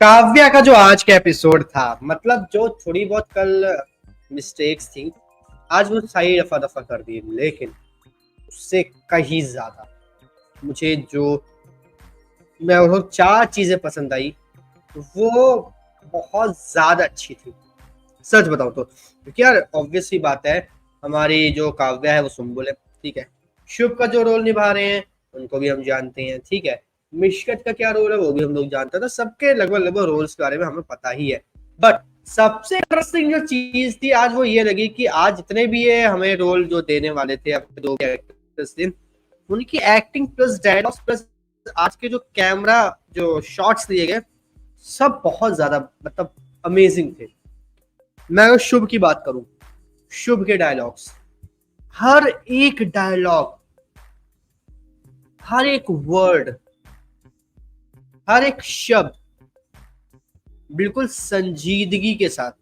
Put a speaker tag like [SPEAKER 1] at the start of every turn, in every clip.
[SPEAKER 1] काव्या का जो आज का एपिसोड था, मतलब जो थोड़ी बहुत कल मिस्टेक्स थी, आज वो सही रफा दफा कर दी। लेकिन उससे कहीं ज्यादा मुझे जो मैं वो चार चीजें पसंद आई, वो बहुत ज्यादा अच्छी थी। सच बताऊं तो, क्योंकि यार ऑब्वियस सी बात है, हमारी जो काव्या है वो सुम्बुल है, ठीक है। शुभ का जो रोल निभा रहे हैं उनको भी हम जानते हैं, ठीक है। मिशकत का क्या रोल है वो भी हम लोग जानते हैं, तो सबके लगभग लगभग रोल्स के बारे में हमें पता ही है। बट सबसे इंटरेस्टिंग जो चीज थी आज वो ये लगी कि आज जितने भी ये हमें रोल जो देने वाले थे, अपने दो कैरेक्टर्स थे, उनकी एक्टिंग प्लस डायलॉग्स प्लस आज के जो कैमरा जो शॉट्स लिए गए, सब बहुत ज्यादा मतलब अमेजिंग थे। मैं अगर शुभ की बात करूं, शुभ के डायलॉग्स, हर एक डायलॉग, हर एक वर्ड, हर एक शब्द बिल्कुल संजीदगी के साथ,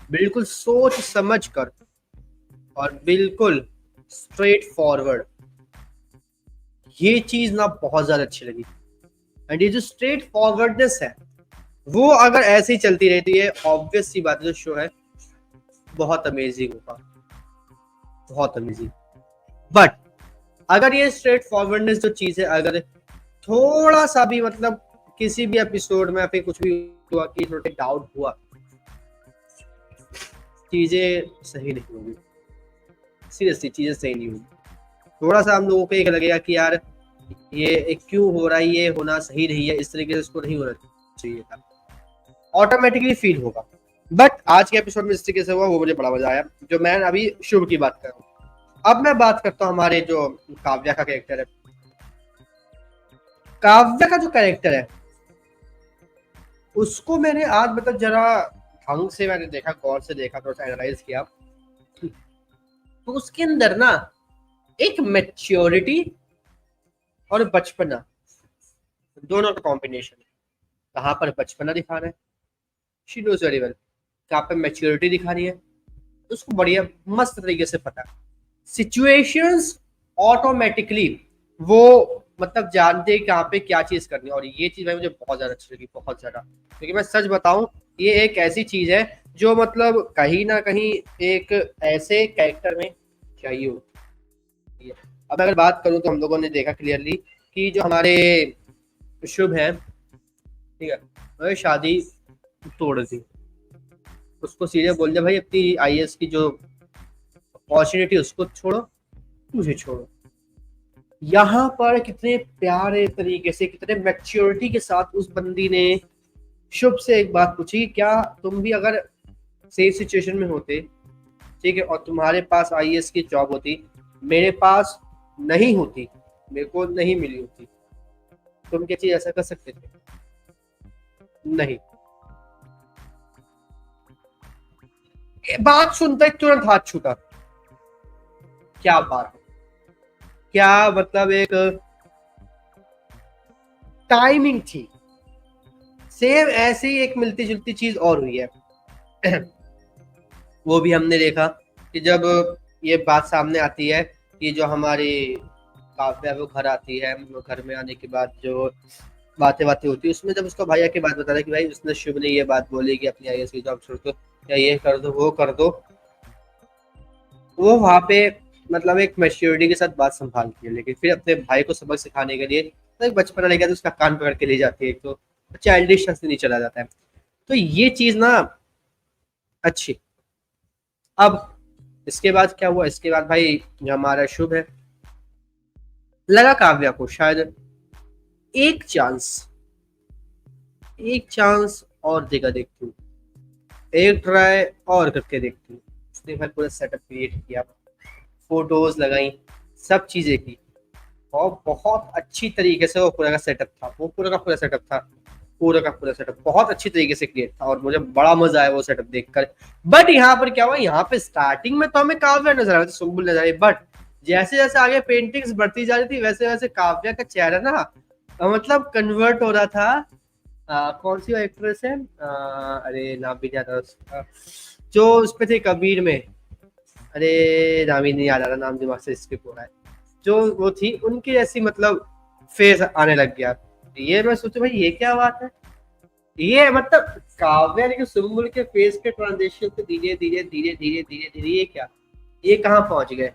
[SPEAKER 1] बिल्कुल सोच समझ कर और बिल्कुल स्ट्रेट फॉरवर्ड, ये चीज ना बहुत ज्यादा अच्छी लगी। एंड ये जो स्ट्रेट फॉरवर्डनेस है, वो अगर ऐसे ही चलती रहती है, ऑब्वियस सी बात है, जो शो है बहुत अमेजिंग होगा, बहुत अमेजिंग। बट अगर ये स्ट्रेट फॉरवर्डनेस जो चीज है, अगर थोड़ा सा भी मतलब किसी भी एपिसोड में फिर कुछ भी हुआ कि थोड़ा डाउट हुआ, चीजें सही नहीं होगी। सीरियसली चीजें सही नहीं होगी। थोड़ा सा हम लोगों को एक लगेगा कि यार ये क्यों हो रहा है, ये होना सही नहीं है, इस तरीके से इसको नहीं होना चाहिए था, ऑटोमेटिकली फील होगा। बट आज के एपिसोड में जिस तरीके से हुआ वो मुझे बड़ा मजा आया। जो मैं अभी शुभ की बात कर रहा हूँ, अब मैं बात करता हूँ हमारे जो काव्या का कैरेक्टर है। काव्या का जो कैरेक्टर है उसको मैंने आज मतलब जरा ढंग से मैंने देखा, गौर से देखा, थोड़ा सा एनालाइज किया, तो उसके अंदर ना एक मैच्योरिटी और बचपना, दोनों का कॉम्बिनेशन है। कहाँ पर बचपना दिखा रहा है, शी नोज वेरी वेल। कहाँ पे मैच्योरिटी दिखा रही है, उसको बढ़िया मस्त तरीके से पता है। सिचुएशंस ऑटोमेटिकली वो मतलब जानते हैं कहाँ पे क्या चीज करनी है। और ये चीज भाई मुझे बहुत ज्यादा अच्छी लगी, बहुत ज्यादा। क्योंकि मैं सच बताऊं, ये एक ऐसी चीज है जो मतलब कहीं ना कहीं एक ऐसे कैरेक्टर में चाहिए होती है। अब अगर बात करूं तो हम लोगों ने देखा क्लियरली कि जो हमारे शुभ है, ठीक है, वह शादी तोड़ दी। उसको सीधे बोल दिया भाई अपनी आईएएस की जो अपॉर्चुनिटी उसको छोड़ो, मुझे छोड़ो। यहाँ पर कितने प्यारे तरीके से, कितने मैच्योरिटी के साथ उस बंदी ने शुभ से एक बात पूछी, क्या तुम भी अगर सेम सिचुएशन में होते, ठीक है, और तुम्हारे पास आईएएस की जॉब होती, मेरे पास नहीं होती, मेरे को नहीं मिली होती, तुम क्या चीज ऐसा कर सकते थे? नहीं। ये बात सुनता ही तुरंत हाथ छूटा। क्या बात है, क्या मतलब एक टाइमिंग थी। सेम ऐसी ही एक मिलती जुलती चीज और हुई है। वो भी हमने देखा कि जब ये बात सामने आती है कि जो हमारी काव्या है वो घर आती है, वो घर में आने के बाद जो बातें बातें होती है, उसमें जब उसका भैया की बात बता रहा है कि भाई उसने शुभ ने ये बात बोली कि अपनी आईएएस की जॉब छोड़ दो, या ये कर दो वो कर दो, वो वहां पे मतलब एक मैच्योरिटी के साथ बात संभालती है। लेकिन फिर अपने भाई को सबक सिखाने के लिए तो एक बचपना लेकर तो उसका कान पकड़ के ले जाती है, तो चाइल्डिश से नहीं चला जाता है। तो ये चीज ना अच्छी। अब इसके बाद क्या हुआ, इसके बाद भाई जो हमारा शुभ है, लगा काव्या को शायद एक चांस, एक चांस और देगा, देखती हूँ एक ट्राई और करके देखती हूँ। उसने भाई पूरा सेटअप क्रिएट किया, फोटोज लगाई, सब चीजें की, और बहुत अच्छी तरीके से वो पूरा का सेटअप था, वो पूरा का पूरा सेटअप था, पूरा का पूरा सेटअप बहुत अच्छी तरीके से क्रिएट था, और मुझे बड़ा मजा आया वो सेटअप देखकर। बट यहाँ पर क्या हुआ, यहाँ पे स्टार्टिंग में तो हमें काव्या नजर आ रही थी, सुम्बुल नजर आ रही, बट जैसे जैसे आगे पेंटिंग्स बढ़ती जा रही थी वैसे वैसे काव्या का चेहरा ना मतलब कन्वर्ट हो रहा था। कौन सी एक्ट्रेस है, अरे नाम भी नहीं आता उसका, जो उस पे थे कबीर में, अरे नाम ही नहीं याद आ रहा, नाम दिमाग से स्किप हो रहा है, जो वो थी उनकी जैसी मतलब फेस आने लग गया। ये मैं सोचू भाई ये क्या बात है, ये मतलब काव्या लेकिन सुम्बुल के फेस के ट्रांजिशन पे धीरे धीरे धीरे धीरे धीरे धीरे ये क्या, ये कहाँ पहुंच गए,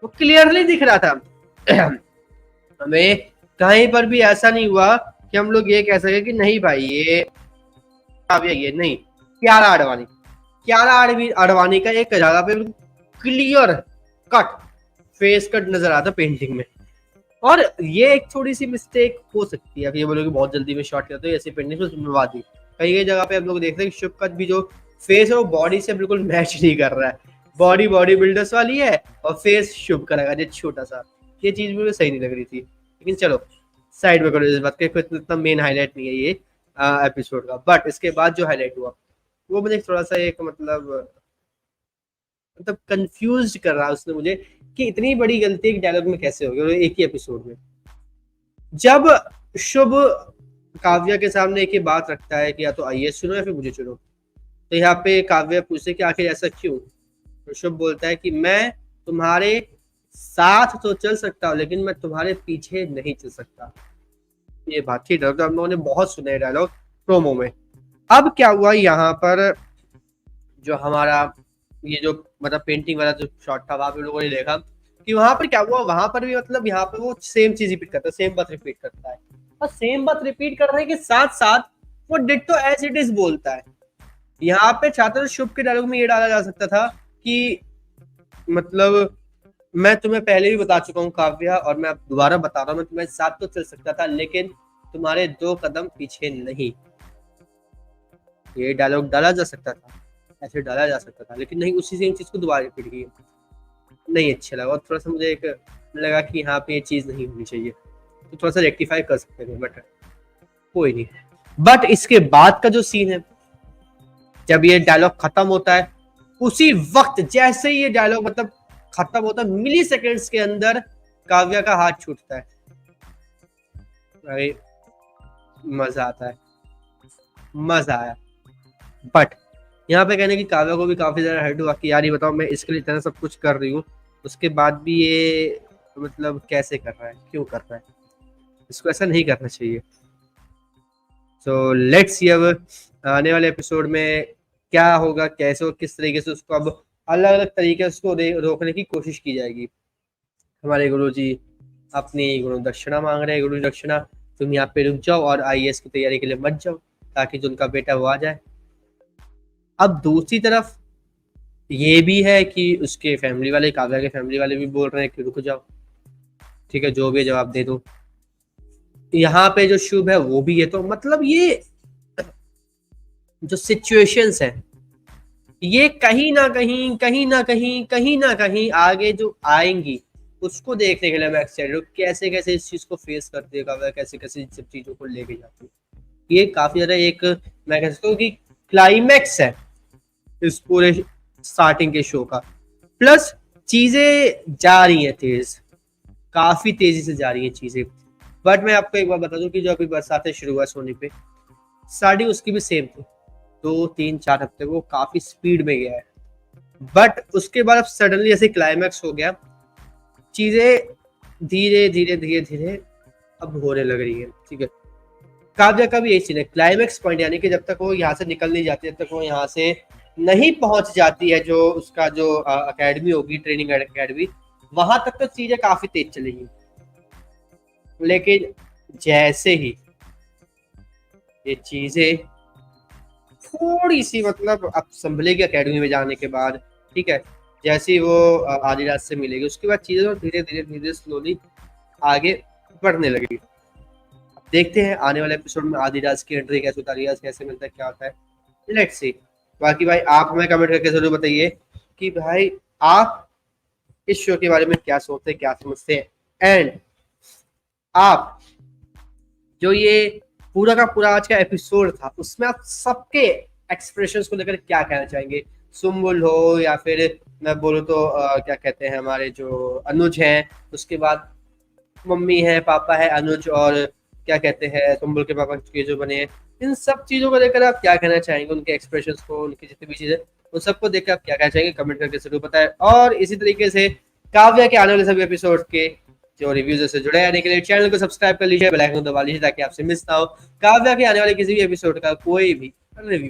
[SPEAKER 1] वो क्लियरली दिख रहा था। हमें कहीं पर भी ऐसा नहीं हुआ कि हम लोग ये कह सके कि नहीं भाई ये काव्या, ये नहीं। कियारा आडवाणी, कियारा आडवाणी का एक जगह पे क्लियर कट फेस कट नजर आता पेंटिंग में। और ये एक थोड़ी सी मिस्टेक हो सकती है, ये बोलोगे बहुत जल्दी में शॉट करते हो ऐसी पेंटिंग में जिम्मेवार दी। कई कई जगह पे हम लोग देखते हैं कि शुभ का भी जो फेस है वो बॉडी से बिल्कुल मैच नहीं कर रहा है, बॉडी बॉडी बिल्डर्स वाली है और फेस शुभ का लगा छोटा सा, ये चीज मुझे सही नहीं लग रही थी। लेकिन चलो साइड में करो इस बात के, इतना मेन हाईलाइट नहीं है ये एपिसोड का। बट इसके बाद जो हाईलाइट हुआ वो मुझे थोड़ा सा एक मतलब कंफ्यूज कर रहा है उसने मुझे, कि इतनी बड़ी गलती एक डायलॉग में कैसे हो गई एक ही एपिसोड में। जब शुभ काव्या के सामने एक ही बात रखता है कि या तो आईएएस चुनो या फिर मुझे चुनो, तो यहाँ पे काव्या पूछते कि आखिर ऐसा क्यों, तो शुभ बोलता है कि मैं तुम्हारे साथ तो चल सकता हूँ लेकिन मैं तुम्हारे पीछे नहीं चल सकता। ये बात थी डायलॉग, हम लोगों ने बहुत सुना है डायलॉग प्रोमो में। अब क्या हुआ यहाँ पर, जो हमारा ये जो मतलब पेंटिंग वाला जो शॉट था वहां पे लोगों ने देखा कि वहां पर क्या हुआ, वहां पर भी मतलब यहाँ पे वो सेम चीज रिपीट करता है, सेम बात रिपीट करता है, और सेम बात रिपीट करने के साथ साथ वो डिट्टो एज इट इज बोलता है। यहाँ पे छात्र शुभ के डायलॉग में ये डाला जा सकता था कि मतलब मैं तुम्हें पहले भी बता चुका हूँ काव्या, और मैं अब दोबारा बता रहा हूँ, मैं तुम्हारे साथ तो चल सकता था लेकिन तुम्हारे 2 कदम पीछे नहीं। ये डायलॉग डाला जा सकता था, ऐसे डाला जा सकता था, लेकिन नहीं, उसी सेम चीज को दोबारा रिपीट की, नहीं अच्छा लगा। और थोड़ा सा मुझे एक लगा कि यहाँ पे ये चीज नहीं होनी चाहिए, तो थोड़ा सा रेक्टिफाई कर सकते थे, बट कोई नहीं। बट इसके बाद का जो सीन है, जब ये डायलॉग खत्म होता है, उसी वक्त जैसे ही ये डायलॉग मतलब खत्म होता है, मिली सेकेंड्स के अंदर काव्या का हाथ छूटता है। अरे मजा आता है, मजा आया। बट यहाँ पे कहने की काव्या को भी काफी ज्यादा हर्ट हुआ कि यार ये बताओ मैं इसके लिए इतना सब कुछ कर रही हूँ, उसके बाद भी ये मतलब कैसे कर रहा है, क्यों कर रहा है, इसको ऐसा नहीं करना चाहिए। सो लेट्स सी अब आने वाले एपिसोड में क्या होगा, कैसे और किस तरीके से उसको अब अलग अलग तरीके से उसको रोकने की कोशिश की जाएगी। हमारे गुरुजी अपनी गुरु दक्षिणा मांग रहे हैं, गुरु दक्षिणा तुम यहाँ पे रुक जाओ और आईएएस की तैयारी के लिए मत जाओ, ताकि जो उनका बेटा वो आ जाए। अब दूसरी तरफ ये भी है कि उसके फैमिली वाले, काव्या के फैमिली वाले भी बोल रहे हैं कि रुक जाओ, ठीक है जो भी जवाब दे दो। यहाँ पे जो शुभ है वो भी है, तो मतलब ये जो सिचुएशंस है ये कहीं ना कहीं कहीं ना कहीं कहीं ना कहीं आगे जो आएंगी उसको देखने के लिए मैं एक्साइटेड हूँ, कैसे कैसे इस चीज को फेस करती है काव्या, कैसे कैसे इन सब चीजों को लेके जाती है। ये काफी ज्यादा एक मैं कह सकता हूँ कि क्लाइमैक्स है इस पूरे स्टार्टिंग के शो का। प्लस चीजें जा रही है तेज, काफी तेजी से जा रही है चीजें। बट मैं आपको एक बार बता दूं कि जो अभी बरसातें शुरू हुआ सोनी पे, स्टार्टिंग उसकी भी सेम थी, 2 3 4 हफ्ते वो काफी स्पीड में गया है। बट उसके बाद अब सडनली ऐसे क्लाइमैक्स हो गया, चीजें धीरे धीरे धीरे धीरे अब होने लग रही है, ठीक है। काव्या का भी यही सीन है, क्लाइमैक्स पॉइंट, यानी कि जब तक वो यहाँ से निकल नहीं जाती, जब तक वो यहाँ से नहीं पहुंच जाती है जो उसका जो अकेडमी होगी, ट्रेनिंग अकेडमी, वहां तक तो चीजें काफी तेज चलेगी। लेकिन जैसे ही ये चीजें थोड़ी सी मतलब अब संभलेगी अकेडमी में जाने के बाद, ठीक है, जैसे ही वो आदिराज से मिलेगी उसके बाद चीजें तो धीरे धीरे धीरे स्लोली आगे बढ़ने लगेगी। देखते हैं आने वाले एपिसोड में आदिराज की एंट्री कैसे होता है, कैसे मिलता है, क्या होता है, लेट्स सी। बाकी भाई आप हमें कमेंट करके जरूर बताइए कि भाई आप इस शो के बारे में क्या सोचते हैं, क्या समझते हैं, एंड आप जो ये पूरा का पूरा आज का एपिसोड था उसमें आप सबके एक्सप्रेशंस को लेकर क्या कहना चाहेंगे। सुम्बुल हो या फिर मैं बोलूँ तो क्या कहते हैं हमारे जो अनुज हैं, उसके बाद मम्मी है, पापा है, अनुज, और क्या कहते हैं सुम्बुल के पापा के जो बने हैं, इन सब चीजों को लेकर आप क्या कहना चाहेंगे, उनके एक्सप्रेशंस को, उनकी जितनी भी चीजें उन सबको देखकर आप क्या कहना चाहेंगे, कमेंट करके जरूर बताएं। और इसी तरीके से काव्या के आने वाले सभी एपिसोड के जो रिव्यूज से जुड़े रहने के लिए चैनल को सब्सक्राइब कर लीजिए, बेल आइकन दबा लीजिए ताकि आपसे मिस ना हो काव्या के आने वाले किसी भी एपिसोड का कोई भी रिव्यू।